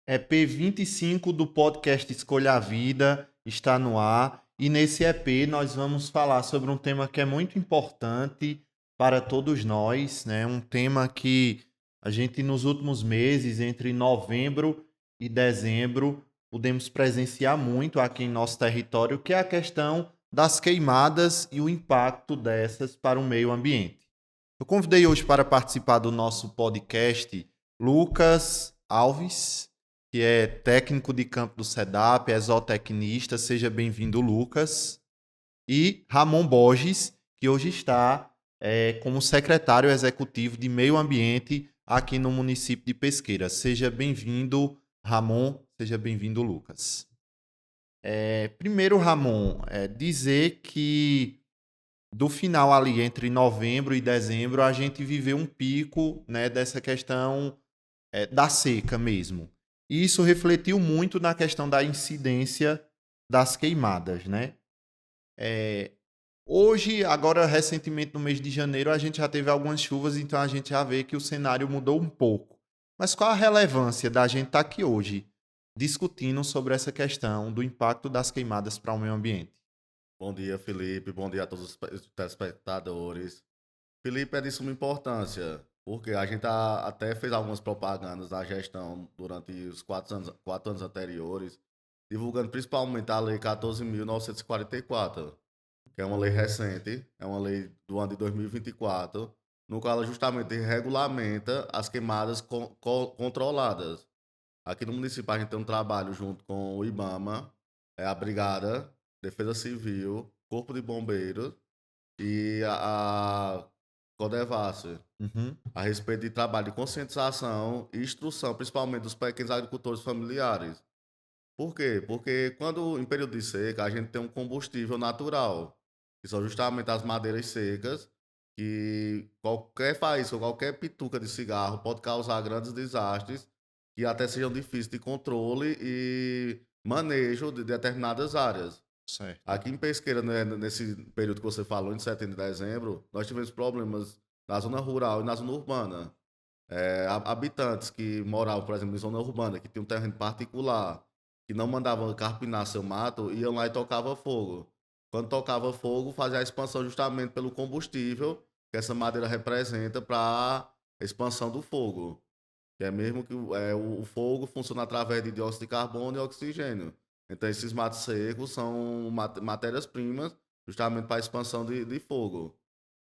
EP 25 do podcast Escolha a Vida está no ar e nesse EP nós vamos falar sobre um tema que é muito importante para todos nós, né? Um tema que a gente nos últimos meses, entre novembro e dezembro, podemos presenciar muito aqui em nosso território, que é a questão das queimadas e o impacto dessas para o meio ambiente. Eu convidei hoje para participar do nosso podcast Lucas Alves, que é técnico de campo do SEDAP, é zootecnista. Seja bem-vindo, Lucas. E Ramon Borges, que hoje está como secretário executivo de Meio Ambiente aqui no município de Pesqueira. Seja bem-vindo, Ramon. Seja bem-vindo, Lucas. Primeiro, Ramon, dizer que do final ali entre novembro e dezembro a gente viveu um pico, né, dessa questão da seca mesmo. E isso refletiu muito na questão da incidência das queimadas, né? É, Hoje, agora recentemente no mês de janeiro, a gente já teve algumas chuvas, então a gente já vê que o cenário mudou um pouco. Mas qual a relevância da gente estar aqui hoje discutindo sobre essa questão do impacto das queimadas para o meio ambiente? Bom dia, Felipe. Bom dia a todos os telespectadores. Felipe, é de suma importância, porque a gente até fez algumas propagandas da gestão durante os 4 anos anteriores, divulgando principalmente a Lei 14.944, que é uma lei recente, é uma lei do ano de 2024, no qual ela justamente regulamenta as queimadas controladas. Aqui no município a gente tem um trabalho junto com o IBAMA, a Brigada, Defesa Civil, Corpo de Bombeiros e a Codevasf, Uhum. a respeito de trabalho de conscientização e instrução, principalmente dos pequenos agricultores familiares. Por quê? Porque quando em período de seca a gente tem um combustível natural, que são justamente as madeiras secas, que qualquer faísca ou qualquer pituca de cigarro pode causar grandes desastres que até sejam difíceis de controle e manejo de determinadas áreas. Certo. Aqui em Pesqueira, né, nesse período que você falou, de setembro e dezembro, nós tivemos problemas na zona rural e na zona urbana. Habitantes que moravam, por exemplo, em zona urbana, que tinham um terreno particular, que não mandavam carpinar seu mato, iam lá e tocava fogo. Quando tocava fogo, fazia a expansão justamente pelo combustível que essa madeira representa para a expansão do fogo. Que é mesmo que o fogo funciona através de dióxido de carbono e oxigênio. Então, esses matos secos são matérias-primas justamente para a expansão de fogo.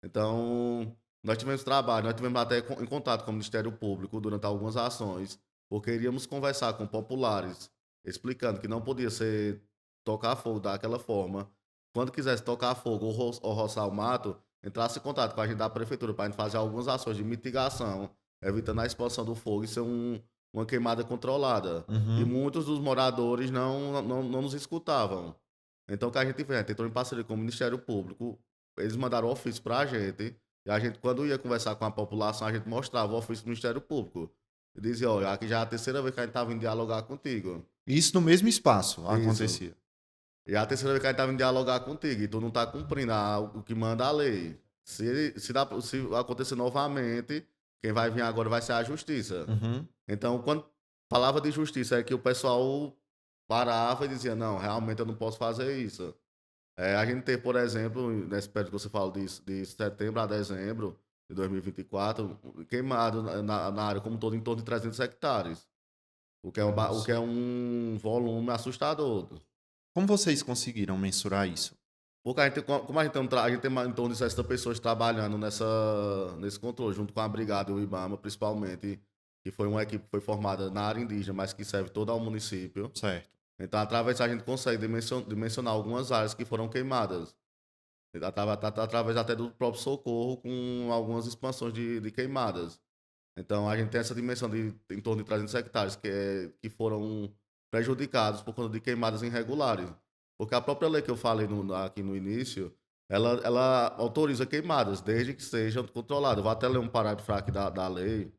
Então, nós tivemos trabalho, nós tivemos até em contato com o Ministério Público durante algumas ações, porque iríamos conversar com populares, explicando que não podia ser tocar fogo daquela forma. Quando quisesse tocar fogo ou roçar o mato, entrasse em contato com a gente da prefeitura para a gente fazer algumas ações de mitigação, evitando a expansão do fogo e ser uma queimada controlada. E Uhum. muitos dos moradores não nos escutavam. Então, o que a gente fez? A gente entrou em parceria com o Ministério Público, eles mandaram ofício para a gente, e a gente, quando ia conversar com a população, a gente mostrava o ofício do Ministério Público. E dizia, olha, aqui já é a terceira vez que a gente estava em dialogar contigo. Isso no mesmo espaço Isso. acontecia. E é a terceira vez que a gente estava em dialogar contigo, e tu não está cumprindo o que manda a lei. Se acontecer novamente, quem vai vir agora vai ser a justiça. Uhum. Então, quando falava de justiça, é que o pessoal parava e dizia, não, realmente eu não posso fazer isso. A gente teve, por exemplo, nesse período que você fala de setembro a dezembro de 2024, queimado na área como um todo em torno de 300 hectares, o que Nossa. é um volume assustador. Como vocês conseguiram mensurar isso? Porque como a gente a gente tem em torno de 60 pessoas trabalhando nesse controle, junto com a Brigada e o IBAMA, principalmente, que foi uma equipe que foi formada na área indígena, mas que serve todo ao município. Certo. Então, através disso, a gente consegue dimensionar algumas áreas que foram queimadas. Através até do próprio socorro, com algumas expansões de queimadas. Então, a gente tem essa dimensão de em torno de 300 hectares que foram prejudicados por conta de queimadas irregulares. Porque a própria lei que eu falei aqui no início, ela autoriza queimadas, desde que sejam controladas. Vou até ler um parágrafo aqui da lei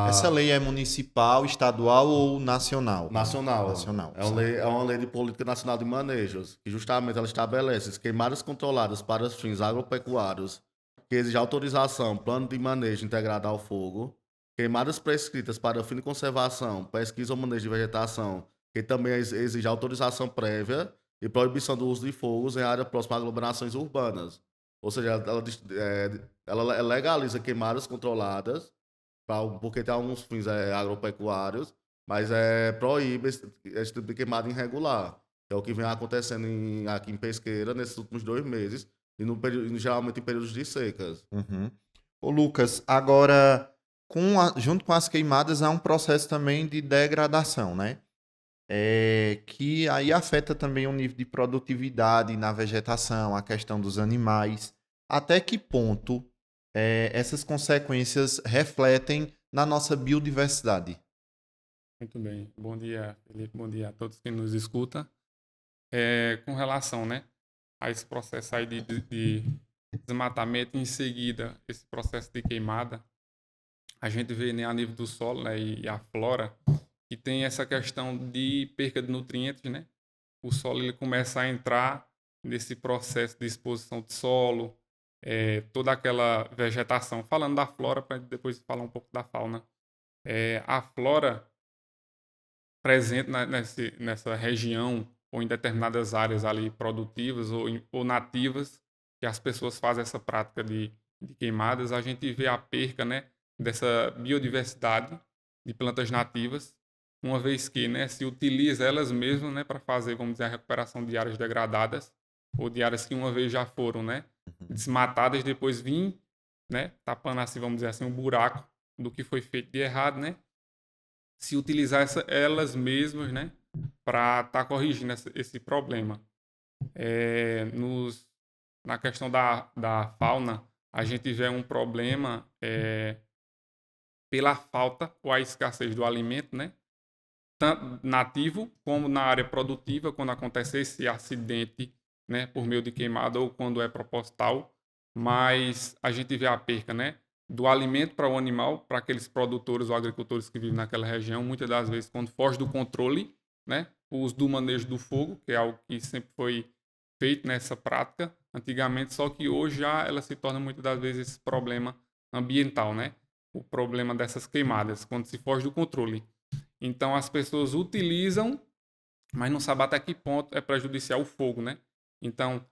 Essa para lei é municipal, estadual ou nacional? nacional. Nacional, certo. É uma lei de política nacional de manejos, que justamente ela estabelece as queimadas controladas para fins agropecuários, que exige autorização, plano de manejo integrado ao fogo, queimadas prescritas para fim de conservação, pesquisa ou manejo de vegetação, que também exige autorização prévia e proibição do uso de fogos em área próxima a aglomerações urbanas. Ou seja, ela legaliza queimadas controladas, porque tem alguns fins agropecuários, mas proíbe esse tipo de queimada irregular, que é o que vem acontecendo aqui em Pesqueira nesses últimos 2 meses, e geralmente em períodos de secas. Uhum. Ô, Lucas, agora, junto com as queimadas, há um processo também de degradação, né? Que aí afeta também o nível de produtividade na vegetação, a questão dos animais. Até que ponto essas consequências refletem na nossa biodiversidade? Muito bem. Bom dia, Felipe. Bom dia a todos que nos escutam. Com relação, né, a esse processo aí de desmatamento, em seguida, esse processo de queimada, a gente vê, né, a nível do solo, né, e a flora, que tem essa questão de perca de nutrientes, né? O solo ele começa a entrar nesse processo de exposição de solo, toda aquela vegetação. Falando da flora, para depois falar um pouco da fauna. A flora presente nessa região ou em determinadas áreas ali produtivas ou nativas que as pessoas fazem essa prática de queimadas, a gente vê a perca, né, dessa biodiversidade de plantas nativas, uma vez que, né, se utiliza elas mesmas, né, para fazer, vamos dizer, a recuperação de áreas degradadas ou de áreas que uma vez já foram, né, desmatadas, depois vir, né, tapando assim, vamos dizer assim, um buraco do que foi feito de errado, né, se utilizar elas mesmas, né, para estar corrigindo esse problema. Na questão da fauna, a gente vê um problema pela falta ou a escassez do alimento, né, tanto nativo como na área produtiva, quando acontece esse acidente, né, por meio de queimada ou quando é proposital, mas a gente vê a perca, né, do alimento para o animal, para aqueles produtores ou agricultores que vivem naquela região, muitas das vezes quando foge do controle, né, o uso do manejo do fogo, que é algo que sempre foi feito nessa prática antigamente, só que hoje já ela se torna muitas das vezes esse problema ambiental, né, o problema dessas queimadas, quando se foge do controle. Então as pessoas utilizam, mas não sabem até que ponto é prejudicial o fogo, né? Então,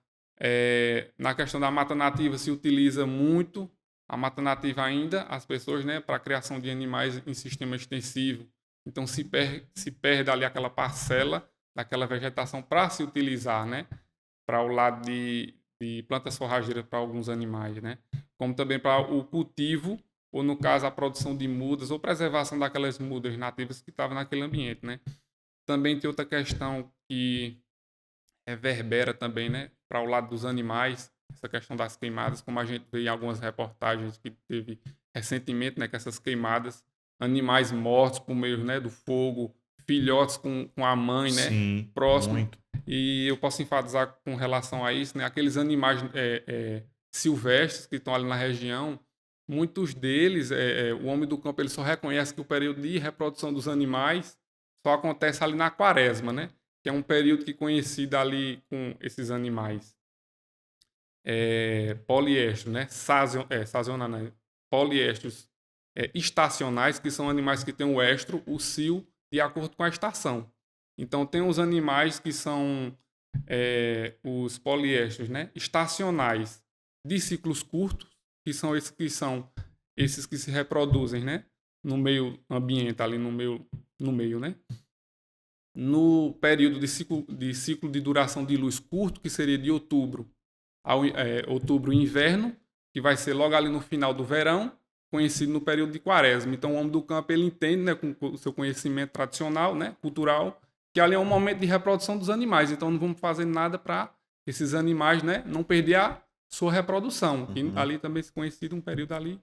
na questão da mata nativa se utiliza muito a mata nativa ainda, as pessoas, né, para a criação de animais em sistema extensivo. Então se perde ali aquela parcela daquela vegetação para se utilizar, né, para o lado de plantas forrageiras para alguns animais, né? Como também para o cultivo ou, no caso, a produção de mudas ou preservação daquelas mudas nativas que estavam naquele ambiente, né? Também tem outra questão que reverbera também, né, para o lado dos animais, essa questão das queimadas, como a gente vê em algumas reportagens que teve recentemente, né, que essas queimadas, animais mortos por meio, né, do fogo, filhotes com a mãe, né, Sim, próximo. muito. E eu posso enfatizar com relação a isso, né, aqueles animais silvestres que estão ali na região, muitos deles, o homem do campo ele só reconhece que o período de reprodução dos animais só acontece ali na quaresma, né? Que é um período que coincide ali com esses animais poliestros, né? Sazonais, poliestros estacionais, que são animais que têm o estro, o cio, de acordo com a estação. Então, tem os animais que são os poliestros, né, estacionais de ciclos curtos, que são esses que se reproduzem, né, no meio ambiente, ali no meio, né? No período de ciclo de duração de luz curto, que seria de outubro outubro inverno, que vai ser logo ali no final do verão, conhecido no período de quaresma. Então, o homem do campo ele entende, né, com o seu conhecimento tradicional, né, cultural, que ali é um momento de reprodução dos animais. Então, não vamos fazer nada para esses animais, né, não perder a sua reprodução, que ali também se conhecido um período ali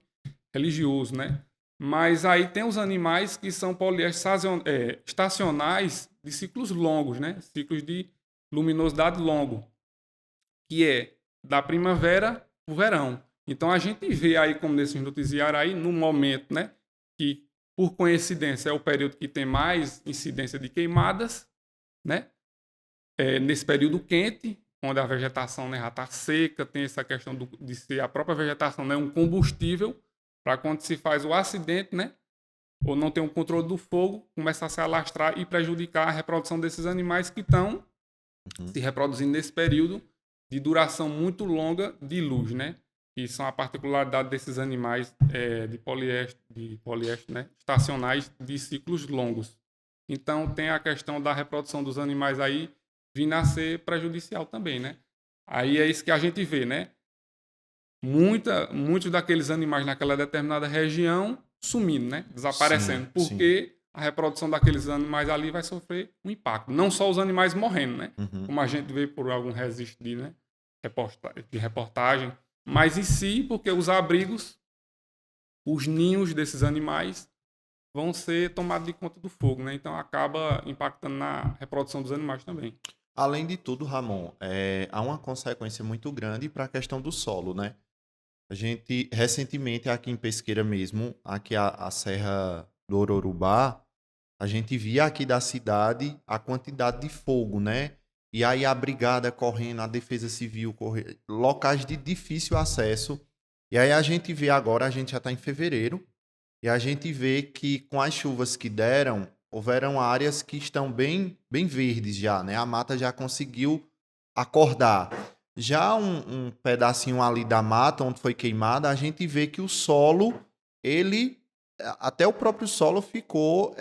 religioso, né? Mas aí tem os animais que são poliestros estacionais de ciclos longos, né? Ciclos de luminosidade longo, que é da primavera para o verão. Então a gente vê aí, como nesses noticiários aí, no momento, né, que por coincidência é o período que tem mais incidência de queimadas, né? Nesse período quente, onde a vegetação, né, já está seca, tem essa questão de ser a própria vegetação, né, um combustível para quando se faz o acidente, né, ou não tem um controle do fogo, começa a se alastrar e prejudicar a reprodução desses animais que estão se reproduzindo nesse período de duração muito longa de luz, né? Que são a particularidade desses animais de poliéster, né? Estacionais de ciclos longos. Então, tem a questão da reprodução dos animais aí vindo a ser prejudicial também, né? Aí é isso que a gente vê, né? Muitos daqueles animais naquela determinada região sumindo, né? Desaparecendo. Sim, Porque a reprodução daqueles animais ali vai sofrer um impacto. Não só os animais morrendo, né? Como a gente vê por algum registro de reportagem, mas em si, porque os abrigos, os ninhos desses animais vão ser tomados de conta do fogo, né? Então acaba impactando na reprodução dos animais também. Além de tudo, Ramon, há uma consequência muito grande para a questão do solo, né? A gente, recentemente, aqui em Pesqueira mesmo, aqui a Serra do Ororubá, a gente via aqui da cidade a quantidade de fogo, né? E aí a brigada correndo, a defesa civil correndo, locais de difícil acesso. E aí a gente vê agora, a gente já está em fevereiro, e a gente vê que com as chuvas que deram, houveram áreas que estão bem verdes já, né? A mata já conseguiu acordar. Já um pedacinho ali da mata, onde foi queimada, a gente vê que o solo, até o próprio solo ficou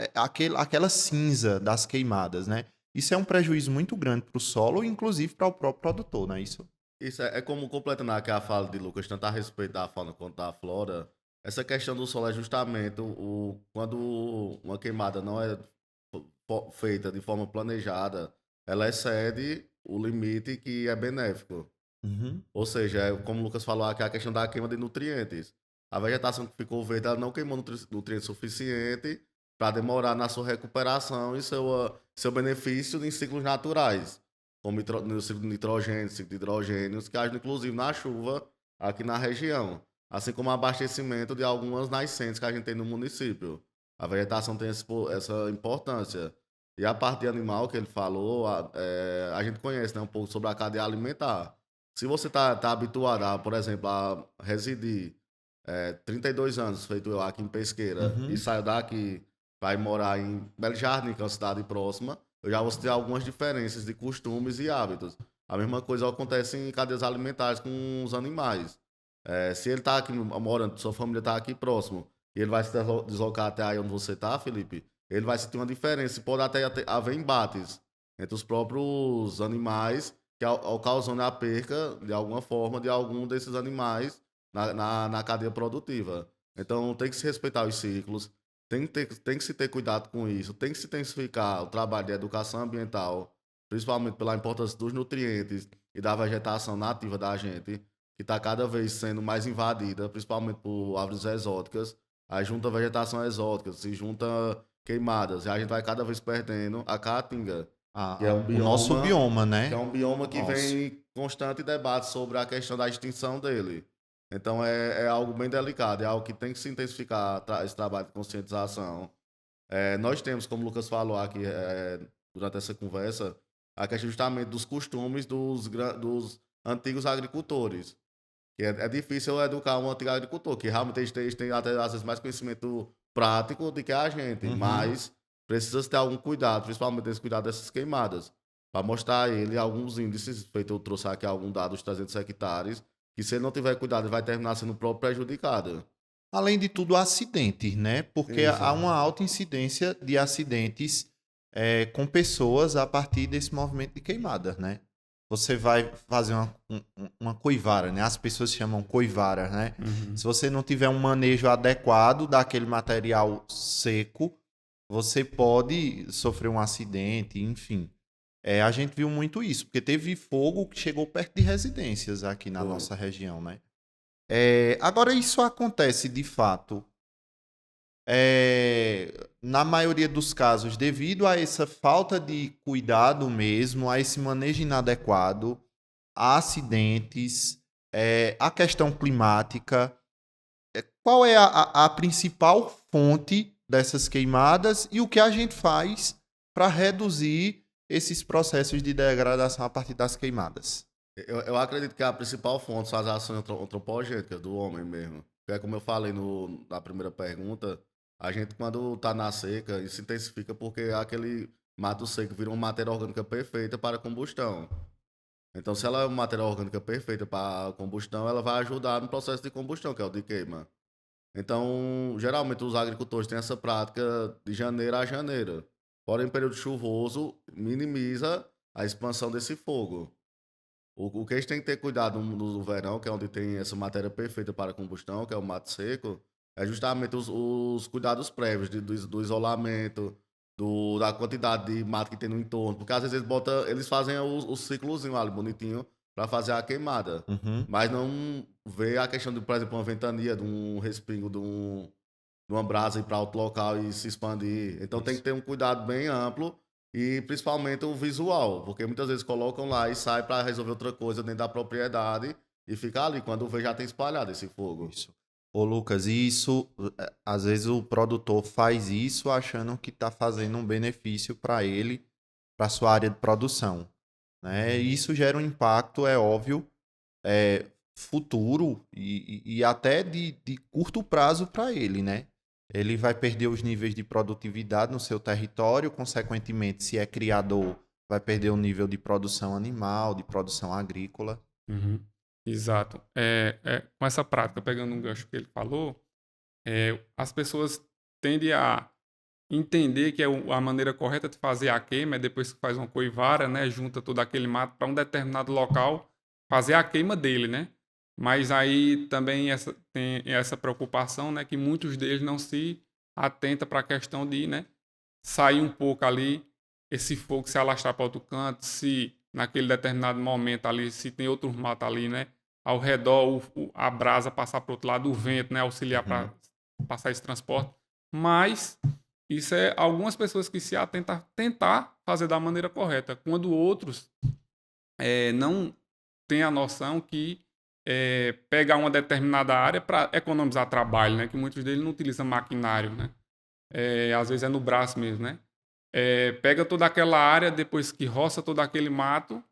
aquela cinza das queimadas, né? Isso é um prejuízo muito grande para o solo, inclusive para o próprio produtor, não é isso? Isso é como completando aqui a fala de Lucas, tanto a respeito da fauna quanto da flora. Essa questão do solo é justamente quando uma queimada não é feita de forma planejada, ela excede o limite que é benéfico. Uhum. Ou seja, como o Lucas falou aqui, a questão da queima de nutrientes. A vegetação que ficou verde, ela não queimou nutriente suficiente para demorar na sua recuperação e seu benefício em ciclos naturais, como no ciclo de nitrogênio, ciclo de hidrogênio, que agem inclusive na chuva aqui na região, assim como o abastecimento de algumas nascentes que a gente tem no município. A vegetação tem essa importância. E a parte de animal que ele falou, a gente conhece, né, um pouco sobre a cadeia alimentar. Se você tá habituado, por exemplo, a residir 32 anos, feito eu aqui em Pesqueira, e Uhum. saiu daqui, vai morar em Belo Jardim, que é uma cidade próxima, eu já vou ter algumas diferenças de costumes e hábitos. A mesma coisa acontece em cadeias alimentares com os animais. Se ele está aqui morando, sua família está aqui próximo, e ele vai se deslocar até aí onde você está, Felipe, ele vai sentir uma diferença. E pode até haver embates entre os próprios animais, que causando a perca, de alguma forma, de algum desses animais na cadeia produtiva. Então, tem que se respeitar os ciclos, tem que se ter cuidado com isso, tem que se intensificar o trabalho de educação ambiental, principalmente pela importância dos nutrientes e da vegetação nativa da gente, que está cada vez sendo mais invadida, principalmente por árvores exóticas. Aí junta vegetação exótica, se junta queimadas, e a gente vai cada vez perdendo a caatinga, que é O nosso bioma, que é né? um bioma que Nossa. vem em constante debate sobre a questão da extinção dele. Então é algo bem delicado, é algo que tem que se intensificar esse trabalho de conscientização. Nós temos, como o Lucas falou aqui durante essa conversa, a questão justamente dos costumes dos antigos agricultores. Que é difícil educar um antigo agricultor, que realmente eles têm até às vezes mais conhecimento prático do que a gente, Uhum. mas precisa ter algum cuidado, principalmente esse cuidado dessas queimadas, para mostrar a ele alguns índices, feito eu trouxe aqui algum dado dos 300 hectares, que se ele não tiver cuidado, ele vai terminar sendo o próprio prejudicado. Além de tudo, acidentes, né? Porque Isso. há uma alta incidência de acidentes com pessoas a partir desse movimento de queimadas, né? Você vai fazer uma coivara, né? As pessoas chamam coivara, né? Se você não tiver um manejo adequado daquele material seco, você pode sofrer um acidente, enfim. A gente viu muito isso, porque teve fogo que chegou perto de residências aqui na Foi. nossa região, né? Agora, isso acontece de fato, na maioria dos casos, devido a essa falta de cuidado mesmo, a esse manejo inadequado, a acidentes, a questão climática. Qual é a principal fonte dessas queimadas e o que a gente faz para reduzir esses processos de degradação a partir das queimadas? Eu acredito que a principal fonte são as ações antropogênicas do homem mesmo. É como eu falei na primeira pergunta, A gente, quando tá na seca, isso intensifica porque aquele mato seco vira uma matéria orgânica perfeita para combustão. Então, se ela é uma matéria orgânica perfeita para combustão, ela vai ajudar no processo de combustão, que é o de queima. Então, geralmente os agricultores têm essa prática de janeiro a janeiro. Porém, em período chuvoso, minimiza a expansão desse fogo. O que a gente tem que ter cuidado no verão, que é onde tem essa matéria perfeita para combustão, que é o mato seco, é justamente os cuidados prévios do isolamento, da quantidade de mato que tem no entorno. Porque às vezes eles fazem o ciclozinho ali bonitinho para fazer a queimada. Uhum. Mas não vê a questão de, por exemplo, uma ventania, de um respingo, de uma brasa ir para outro local e se expandir. Então tem que ter um cuidado bem amplo e principalmente o visual, porque muitas vezes colocam lá e sai para resolver outra coisa dentro da propriedade e fica ali, quando vê já tem espalhado esse fogo. Isso. Ô, Lucas, e isso, às vezes o produtor faz isso achando que está fazendo um benefício para ele, para sua área de produção, né? E isso gera um impacto, é óbvio, futuro e até de curto prazo para ele, né? Ele vai perder os níveis de produtividade no seu território, consequentemente, se é criador, vai perder o nível de produção animal, de produção agrícola. Uhum. Exato. Com essa prática, pegando um gancho que ele falou, as pessoas tendem a entender que a maneira correta de fazer a queima é depois que faz uma coivara, né, junta todo aquele mato para um determinado local, fazer a queima dele, né? Mas aí também tem essa preocupação, né, que muitos deles não se atenta para a questão de, né, sair um pouco ali, esse fogo se alastrar para outro canto, se naquele determinado momento ali, se tem outro mato ali, né, ao redor, a brasa passar para o outro lado, o vento, né, auxiliar para passar esse transporte. Mas isso é algumas pessoas que se atentam a tentar fazer da maneira correta, quando outros não têm a noção que pegar uma determinada área para economizar trabalho, né? Que muitos deles não utilizam maquinário, né? Às vezes é no braço mesmo, né? Pega toda aquela área, depois que roça todo aquele mato,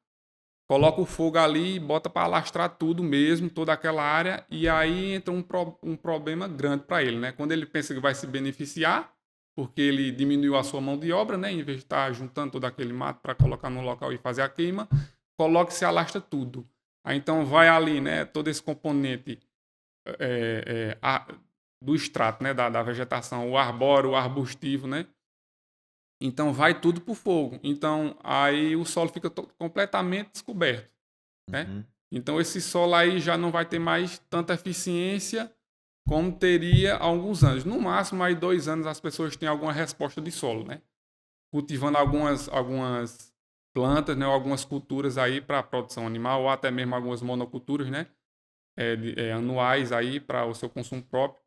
coloca o fogo ali e bota para alastrar tudo mesmo, toda aquela área, e aí entra um problema grande para ele, né? Quando ele pensa que vai se beneficiar, porque ele diminuiu a sua mão de obra, né? Em vez de estar juntando todo aquele mato para colocar no local e fazer a queima, coloca e se alastra tudo. Aí então vai ali, né? Todo esse componente do extrato, né? Da vegetação, o arbóreo, o arbustivo, né? Então vai tudo para o fogo. Então aí o solo fica completamente descoberto, né? Uhum. Então esse solo aí já não vai ter mais tanta eficiência como teria há alguns anos. No máximo, aí 2 anos as pessoas têm alguma resposta de solo, né? Cultivando algumas plantas, né? Ou algumas culturas aí para a produção animal, ou até mesmo algumas monoculturas, né? Anuais aí para o seu consumo próprio.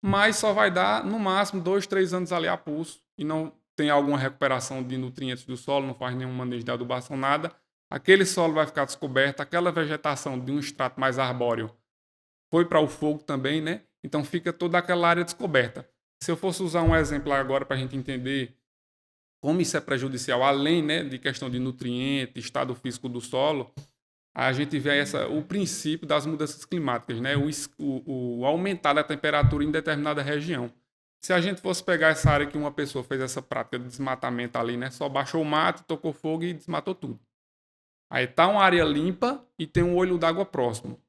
Mas só vai dar, no máximo, 2, 3 anos ali a pulso e não tem alguma recuperação de nutrientes do solo, não faz nenhum manejo de adubação, nada. Aquele solo vai ficar descoberto, aquela vegetação de um extrato mais arbóreo foi para o fogo também, né? Então fica toda aquela área descoberta. Se eu fosse usar um exemplo agora para a gente entender como isso é prejudicial, além, né, de questão de nutriente, estado físico do solo, a gente vê o princípio das mudanças climáticas, né? O aumentar da temperatura em determinada região. Se a gente fosse pegar essa área que uma pessoa fez essa prática de desmatamento ali, né? Só baixou o mato, tocou fogo e desmatou tudo. Aí tá uma área limpa e tem um olho d'água próximo.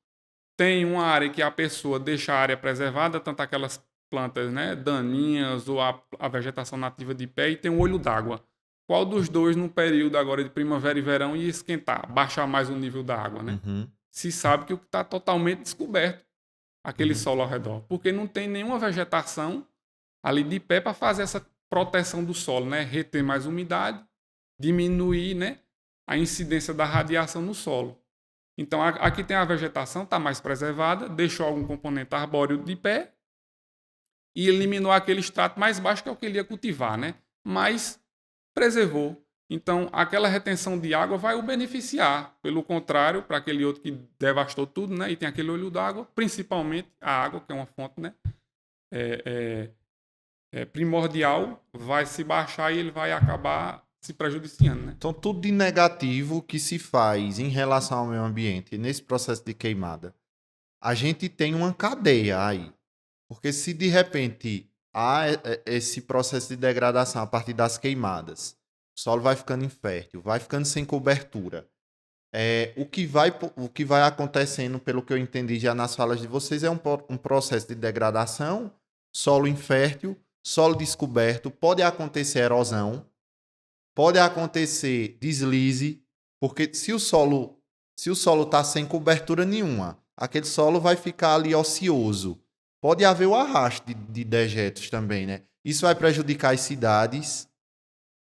Tem uma área que a pessoa deixa a área preservada, tanto aquelas plantas, né, daninhas ou a vegetação nativa de pé, e tem um olho d'água. Qual dos dois, no período agora de primavera e verão, ia esquentar, baixar mais o nível da água, né? Uhum. Se sabe que o que está totalmente descoberto, aquele solo ao redor, porque não tem nenhuma vegetação ali de pé para fazer essa proteção do solo, né? Reter mais umidade, diminuir, né, a incidência da radiação no solo. Então, aqui tem a vegetação, está mais preservada, deixou algum componente arbóreo de pé e eliminou aquele extrato mais baixo, que é o que ele ia cultivar, né? Mas preservou. Então, aquela retenção de água vai o beneficiar. Pelo contrário, para aquele outro que devastou tudo, né? E tem aquele olho d'água, principalmente a água, que é uma fonte, né? Primordial, vai se baixar e ele vai acabar se prejudiciando, né? Então, tudo de negativo que se faz em relação ao meio ambiente nesse processo de queimada, a gente tem uma cadeia aí. Porque se de repente há esse processo de degradação a partir das queimadas. O solo vai ficando infértil, vai ficando sem cobertura. O que vai acontecendo, pelo que eu entendi já nas falas de vocês, é um processo de degradação, solo infértil, solo descoberto, pode acontecer erosão, pode acontecer deslize, porque se o solo está sem cobertura nenhuma, aquele solo vai ficar ali ocioso. Pode haver o arrasto de dejetos também, né? Isso vai prejudicar as cidades,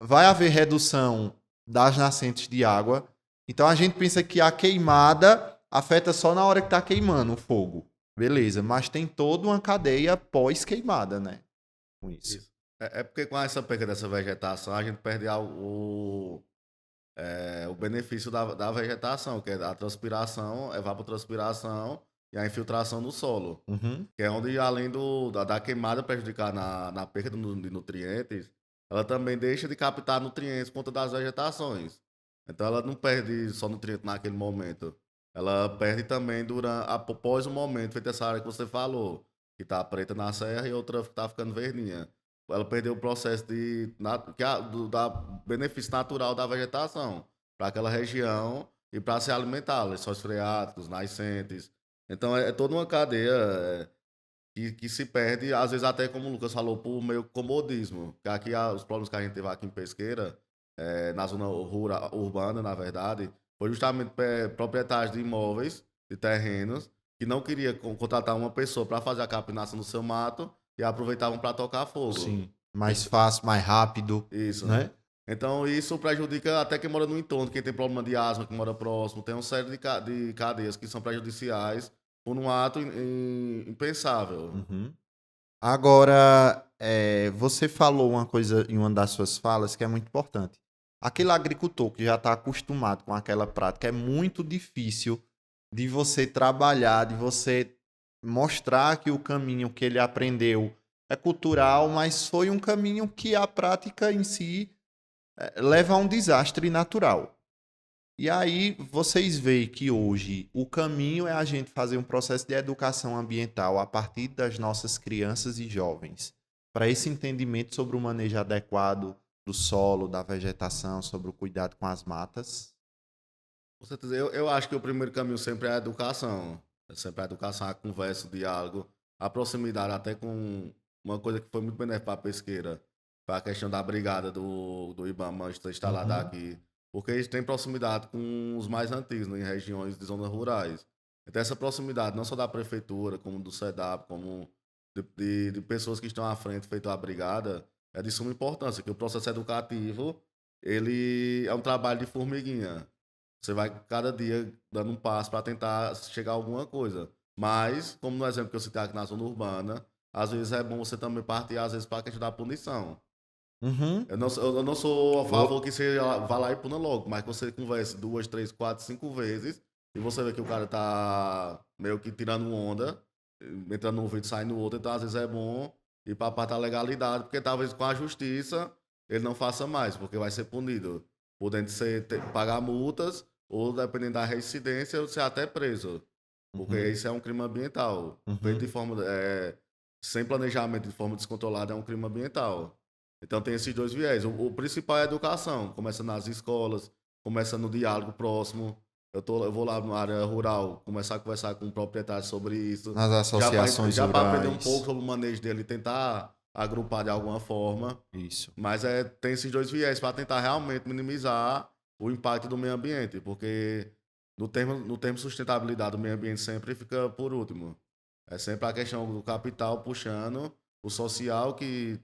vai haver redução das nascentes de água. Então a gente pensa que a queimada afeta só na hora que está queimando o fogo. Beleza, mas tem toda uma cadeia pós-queimada, né? Com isso. Isso. É porque com essa perda dessa vegetação, a gente perde o benefício da vegetação, que é a transpiração, evapotranspiração e a infiltração no solo. Uhum. Que é onde, além da queimada prejudicar na perda de nutrientes, ela também deixa de captar nutrientes por conta das vegetações. Então ela não perde só nutriente naquele momento. Ela perde também após o momento, feito essa área que você falou, que está preta na serra e outra que está ficando verdinha. Ela perdeu o processo da benefício natural da vegetação para aquela região e para se alimentar, lençóis freáticos, nascentes. Então é toda uma cadeia que se perde, às vezes até como o Lucas falou, por meio comodismo. Que aqui os problemas que a gente teve aqui em Pesqueira, na zona urbana, na verdade, foi justamente proprietários de imóveis, de terrenos, que não queria contratar uma pessoa para fazer a capinação no seu mato e aproveitavam para tocar fogo. Sim. Mais fácil, mais rápido. Isso. Né? Então isso prejudica até quem mora no entorno, quem tem problema de asma, que mora próximo. Tem uma série de cadeias que são prejudiciais por um ato impensável. Uhum. Agora, você falou uma coisa em uma das suas falas que é muito importante. Aquele agricultor que já está acostumado com aquela prática, é muito difícil de você trabalhar, de você mostrar que o caminho que ele aprendeu é cultural, mas foi um caminho que a prática em si leva a um desastre natural. E aí vocês veem que hoje o caminho é a gente fazer um processo de educação ambiental a partir das nossas crianças e jovens, para esse entendimento sobre o manejo adequado do solo, da vegetação, sobre o cuidado com as matas. Com certeza. Eu acho que o primeiro caminho sempre é a educação. É sempre a educação, a conversa, o diálogo, a proximidade, até com uma coisa que foi muito benéfica para a pesqueira, foi a questão da brigada do IBAMA instalada aqui. Porque eles têm proximidade com os mais antigos, né, em regiões de zonas rurais. Então essa proximidade, não só da prefeitura, como do SEDAP, como de pessoas que estão à frente, feito a brigada, é de suma importância, que o processo educativo, ele é um trabalho de formiguinha. Você vai cada dia dando um passo para tentar chegar a alguma coisa. Mas, como no exemplo que eu citei aqui na zona urbana, às vezes é bom você também partir, às vezes, para a questão da punição. Uhum. Eu não sou a favor que você vá lá e puna logo, mas que você converse 2, 3, 4, 5 vezes e você vê que o cara tá meio que tirando onda, entrando num vídeo e saindo no outro, então às vezes é bom ir para a parte da legalidade, porque talvez com a justiça ele não faça mais, porque vai ser punido, podendo pagar multas ou, dependendo da reincidência, ser até preso, porque isso é um crime ambiental, feito de forma sem planejamento, de forma descontrolada, é um crime ambiental. Então tem esses dois viés. O principal é a educação. Começa nas escolas, começa no diálogo próximo. Eu vou lá na área rural, começar a conversar com o proprietário sobre isso. Nas associações já para rurais. aprender um pouco sobre o manejo dele, tentar agrupar de alguma forma. Isso. Mas tem esses dois viés para tentar realmente minimizar o impacto do meio ambiente. Porque no termo sustentabilidade, o meio ambiente sempre fica por último. É sempre a questão do capital puxando o social, que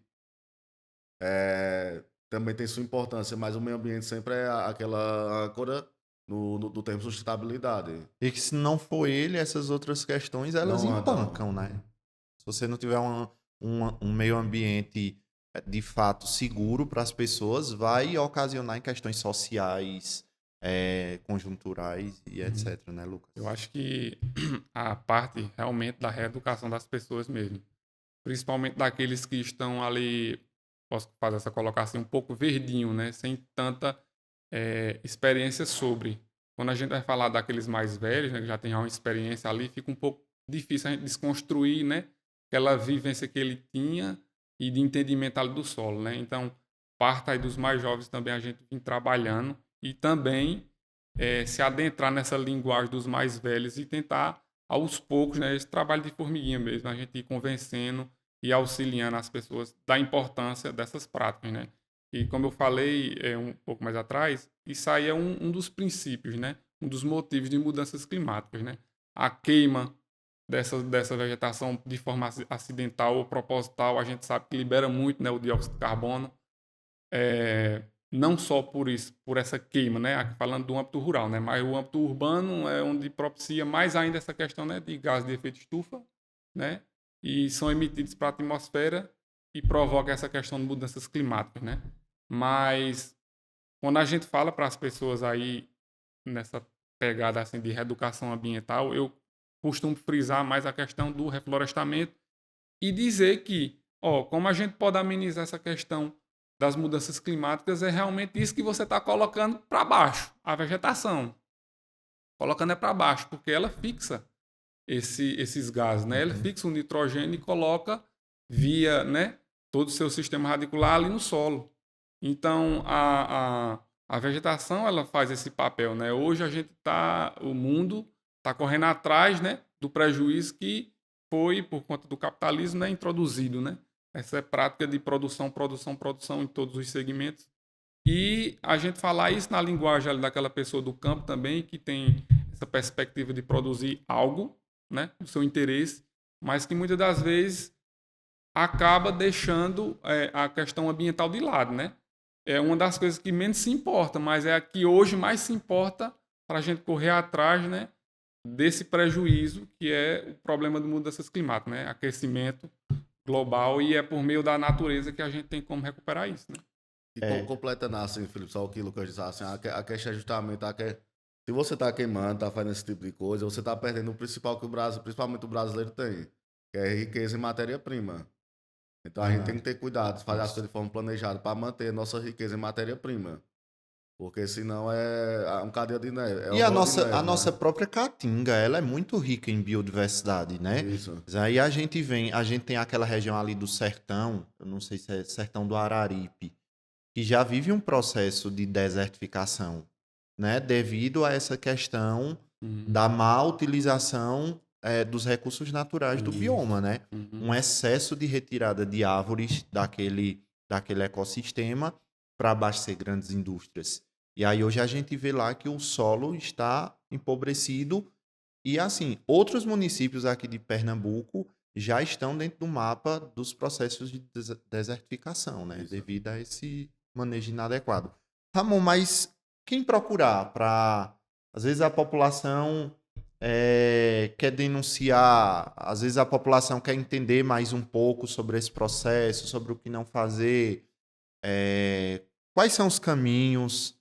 também tem sua importância, mas o meio ambiente sempre é aquela âncora do termo sustentabilidade. E que se não for ele, essas outras questões, elas Não andam. empancam, né? Se você não tiver um meio ambiente de fato seguro para as pessoas, vai ocasionar em questões sociais, conjunturais e etc, né, Lucas? Eu acho que a parte realmente da reeducação das pessoas mesmo, principalmente daqueles que estão ali, posso fazer essa colocação, um pouco verdinho, né? Sem tanta experiência sobre. Quando a gente vai falar daqueles mais velhos, né, que já tem uma experiência ali, fica um pouco difícil a gente desconstruir, né? Aquela vivência que ele tinha e de entendimento ali do solo, né? Então, parte aí dos mais jovens também a gente vem trabalhando e também se adentrar nessa linguagem dos mais velhos e tentar, aos poucos, né, esse trabalho de formiguinha mesmo, a gente ir convencendo e auxiliando as pessoas da importância dessas práticas, né? E como eu falei um pouco mais atrás, isso aí é um dos princípios, né? Um dos motivos de mudanças climáticas, né? A queima dessa vegetação de forma acidental ou proposital, a gente sabe que libera muito, né, o dióxido de carbono, não só por isso, por essa queima, né, aqui falando do âmbito rural, né, mas o âmbito urbano é onde propicia mais ainda essa questão, né, de gases de efeito estufa, né, e são emitidos para a atmosfera e provoca essa questão de mudanças climáticas, né. Mas quando a gente fala para as pessoas aí nessa pegada assim de reeducação ambiental, eu costumo frisar mais a questão do reflorestamento e dizer que, ó, como a gente pode amenizar essa questão das mudanças climáticas é realmente isso que você está colocando para baixo, a vegetação. Colocando é para baixo, porque ela fixa esses gases, né? Ela fixa o nitrogênio e coloca via, né, todo o seu sistema radicular ali no solo. Então, a vegetação, ela faz esse papel, né? Hoje o mundo está correndo atrás, né, do prejuízo que foi, por conta do capitalismo, né, introduzido, né? Essa prática de produção, produção, produção em todos os segmentos. E a gente falar isso na linguagem ali daquela pessoa do campo também, que tem essa perspectiva de produzir algo, né, do seu interesse, mas que muitas das vezes acaba deixando a questão ambiental de lado, né? É uma das coisas que menos se importa, mas é a que hoje mais se importa para a gente correr atrás, né, desse prejuízo que é o problema de mudanças climáticas, né? Aquecimento global, e é por meio da natureza que a gente tem como recuperar isso, né? E completando assim, Felipe, só o que o Lucas disse, assim, a questão é justamente se você está queimando, está fazendo esse tipo de coisa, você está perdendo o principal que o Brasil, principalmente o brasileiro, tem, que é riqueza em matéria-prima. Então a gente tem que ter cuidado, fazer as coisas de forma planejada para manter nossa riqueza em matéria-prima. Porque senão é um cadeia de neve, é E uma bola de neve, a nossa né? própria Caatinga, ela é muito rica em biodiversidade, né? Isso. Mas aí a gente tem aquela região ali do sertão, eu não sei se é sertão do Araripe, que já vive um processo de desertificação, né? Devido a essa questão da má utilização dos recursos naturais do bioma, né? Um excesso de retirada de árvores daquele ecossistema para abastecer grandes indústrias. E aí hoje a gente vê lá que o solo está empobrecido e assim, outros municípios aqui de Pernambuco já estão dentro do mapa dos processos de desertificação, né? Isso. Devido a esse manejo inadequado. Ramon, mas quem procurar para... Às vezes a população quer denunciar, às vezes a população quer entender mais um pouco sobre esse processo, sobre o que não fazer. Quais são os caminhos?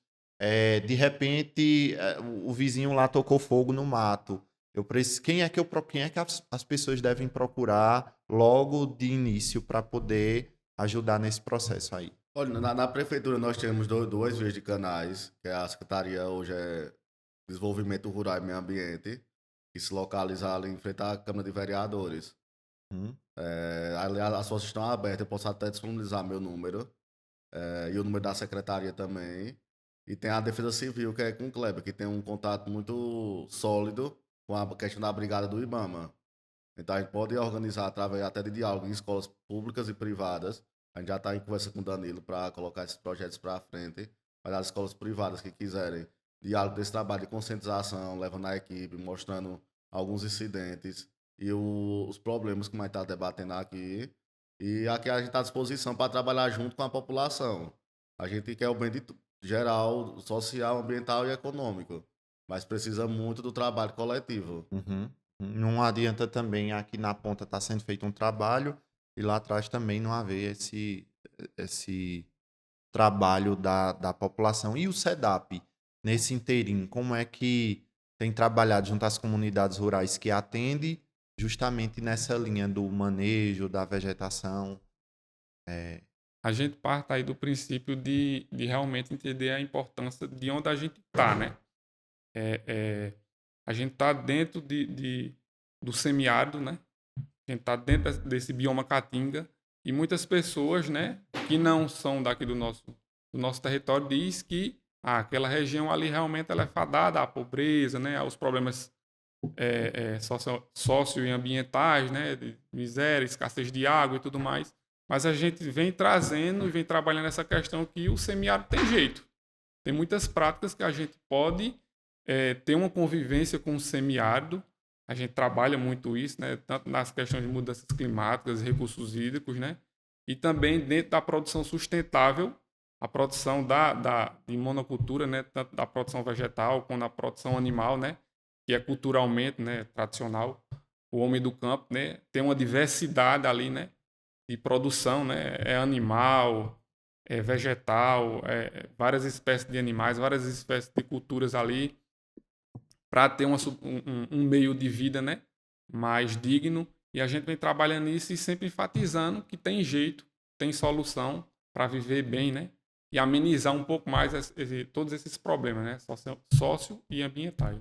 De repente, o vizinho lá tocou fogo no mato. Quem é que as pessoas devem procurar logo de início para poder ajudar nesse processo aí? Olha, na prefeitura nós temos duas vias de canais, que é a Secretaria hoje é Desenvolvimento Rural e Meio Ambiente, que se localiza ali em frente à Câmara de Vereadores. Hum. Ali as portas estão abertas, eu posso até disponibilizar meu número, e o número da secretaria também. E tem a Defesa Civil, que é com o Kleber, que tem um contato muito sólido com a questão da brigada do IBAMA. Então a gente pode organizar através até de diálogo em escolas públicas e privadas. A gente já está em conversa com o Danilo para colocar esses projetos para frente. Mas as escolas privadas que quiserem diálogo desse trabalho de conscientização, levando a equipe, mostrando alguns incidentes e os problemas que nós estamos debatendo aqui. E aqui a gente está à disposição para trabalhar junto com a população. A gente quer o bem geral, social, ambiental e econômico. Mas precisa muito do trabalho coletivo. Uhum. Não adianta também aqui na ponta estar sendo feito um trabalho e lá atrás também não haver esse trabalho da população. E o SEDAP, nesse inteirinho, como é que tem trabalhado junto às comunidades rurais que atende justamente nessa linha do manejo da vegetação? A gente parte aí do princípio de realmente entender a importância de onde a gente está, né? A gente está dentro do semiárido, né? A gente está dentro desse bioma caatinga E muitas pessoas, né, que não são daqui do nosso território, diz que aquela região ali realmente ela é fadada à pobreza, né, aos problemas socioambientais, né, de miséria, escassez de água e tudo mais. Mas a gente vem trazendo e vem trabalhando essa questão que o semiárido tem jeito. Tem muitas práticas que a gente pode ter uma convivência com o semiárido. A gente trabalha muito isso, né, tanto nas questões de mudanças climáticas, recursos hídricos, né, e também dentro da produção sustentável, a produção de monocultura, né, tanto da produção vegetal como da produção animal, né, que é culturalmente, né, tradicional. O homem do campo, né, tem uma diversidade ali, né, de produção, né, é animal, é vegetal, várias espécies de animais, várias espécies de culturas ali, para ter um meio de vida, né, mais digno. E a gente vem trabalhando nisso e sempre enfatizando que tem jeito, tem solução para viver bem, né, e amenizar um pouco mais todos esses problemas, né, sócio e ambientais.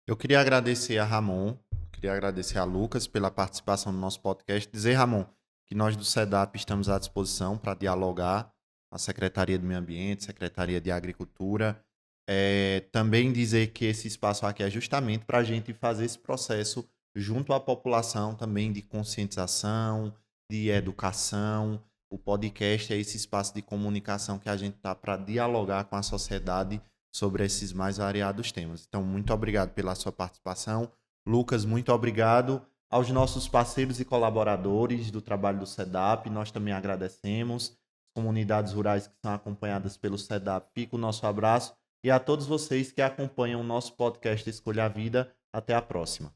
Eu queria agradecer a Ramon, queria agradecer a Lucas pela participação no nosso podcast. Dizer, Ramon, que nós do SEDAP estamos à disposição para dialogar com a Secretaria do Meio Ambiente, Secretaria de Agricultura. Também dizer que esse espaço aqui é justamente para a gente fazer esse processo junto à população também de conscientização, de educação. O podcast é esse espaço de comunicação que a gente está para dialogar com a sociedade sobre esses mais variados temas. Então, muito obrigado pela sua participação. Lucas, muito obrigado. Aos nossos parceiros e colaboradores do trabalho do SEDAP, nós também agradecemos. As comunidades rurais que são acompanhadas pelo SEDAP, fica o nosso abraço. E a todos vocês que acompanham o nosso podcast Escolha a Vida, até a próxima.